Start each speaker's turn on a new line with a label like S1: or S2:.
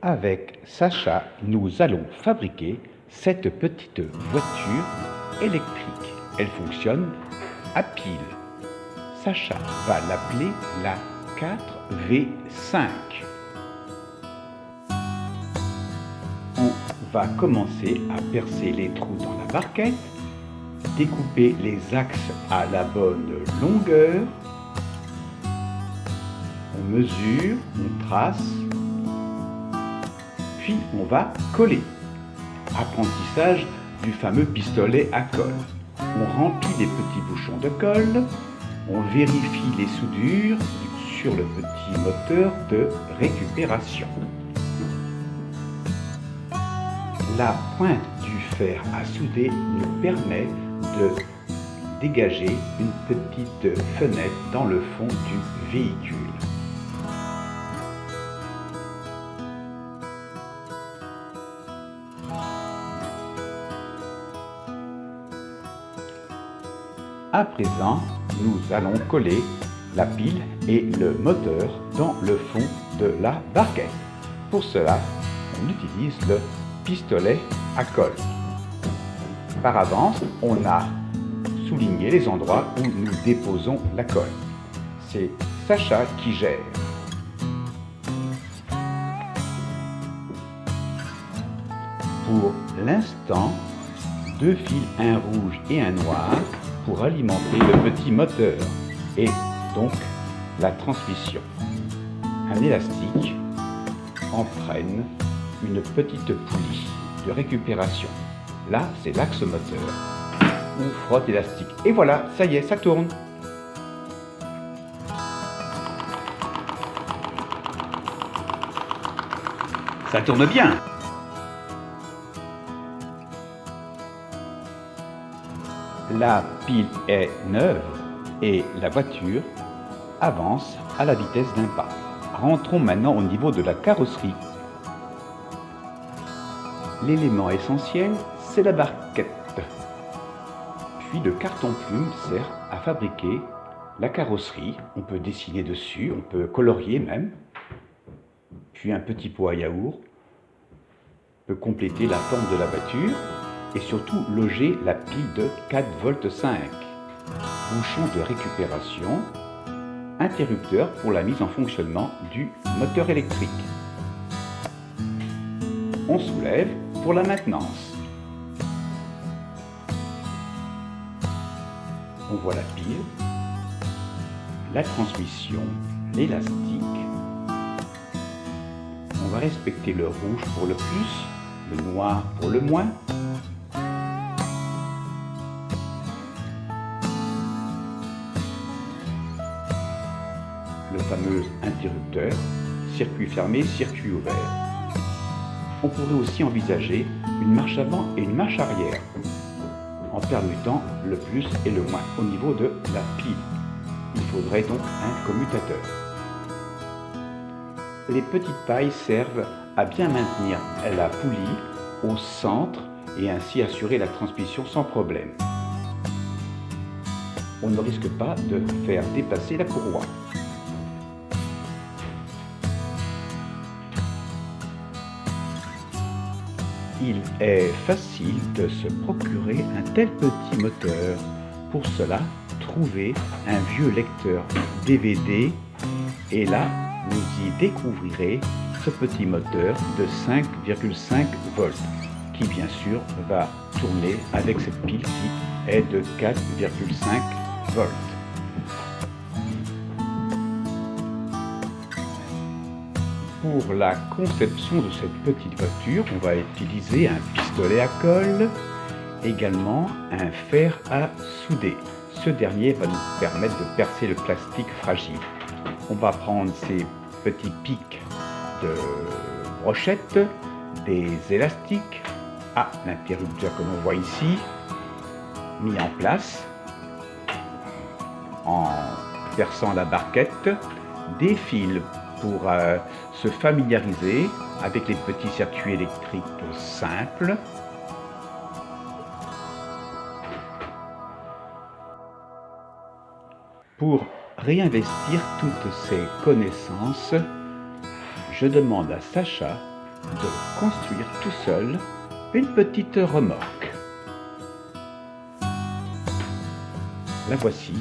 S1: Avec Sacha, nous allons fabriquer cette petite voiture électrique. Elle fonctionne à pile. Sacha va l'appeler la 4V5. On va commencer à percer les trous dans la barquette, découper les axes à la bonne longueur. On mesure, on trace, puis on va coller. Apprentissage du fameux pistolet à colle. On remplit les petits bouchons de colle, on vérifie les soudures sur le petit moteur de récupération. La pointe du fer à souder nous permet de dégager une petite fenêtre dans le fond du véhicule. À présent, nous allons coller la pile et le moteur dans le fond de la barquette. Pour cela, on utilise le pistolet à colle. Par avance, on a souligné les endroits où nous déposons la colle. C'est Sacha qui gère. Pour l'instant, deux fils, un rouge et un noir, pour alimenter le petit moteur et donc la transmission. Un élastique entraîne une petite poulie de récupération. Là, c'est l'axe moteur. On frotte l'élastique et voilà, ça y est, ça tourne. Ça tourne bien. La pile est neuve et la voiture avance à la vitesse d'un pas. Rentrons maintenant au niveau de la carrosserie. L'élément essentiel, c'est la barquette. Puis le carton-plume sert à fabriquer la carrosserie. On peut dessiner dessus, on peut colorier même. Puis un petit pot à yaourt peut compléter la forme de la voiture. Et surtout loger la pile de 4,5 V. Bouchon de récupération, interrupteur pour la mise en fonctionnement du moteur électrique. On soulève pour la maintenance. On voit la pile, la transmission, l'élastique. On va respecter le rouge pour le plus, le noir pour le moins. Le fameux interrupteur, circuit fermé, circuit ouvert. On pourrait aussi envisager une marche avant et une marche arrière, en permutant le plus et le moins au niveau de la pile. Il faudrait donc un commutateur. Les petites pailles servent à bien maintenir la poulie au centre et ainsi assurer la transmission sans problème. On ne risque pas de faire dépasser la courroie. Il est facile de se procurer un tel petit moteur. Pour cela, trouvez un vieux lecteur DVD et là, vous y découvrirez ce petit moteur de 5,5 volts qui bien sûr va tourner avec cette pile qui est de 4,5 volts. Pour la conception de cette petite voiture, on va utiliser un pistolet à colle, également un fer à souder. Ce dernier va nous permettre de percer le plastique fragile. On va prendre ces petits pics de brochette, des élastiques, l'interrupteur que l'on voit ici, mis en place, en perçant la barquette, des fils pour se familiariser avec les petits circuits électriques simples. Pour réinvestir toutes ces connaissances, je demande à Sacha de construire tout seul une petite remorque. La voici.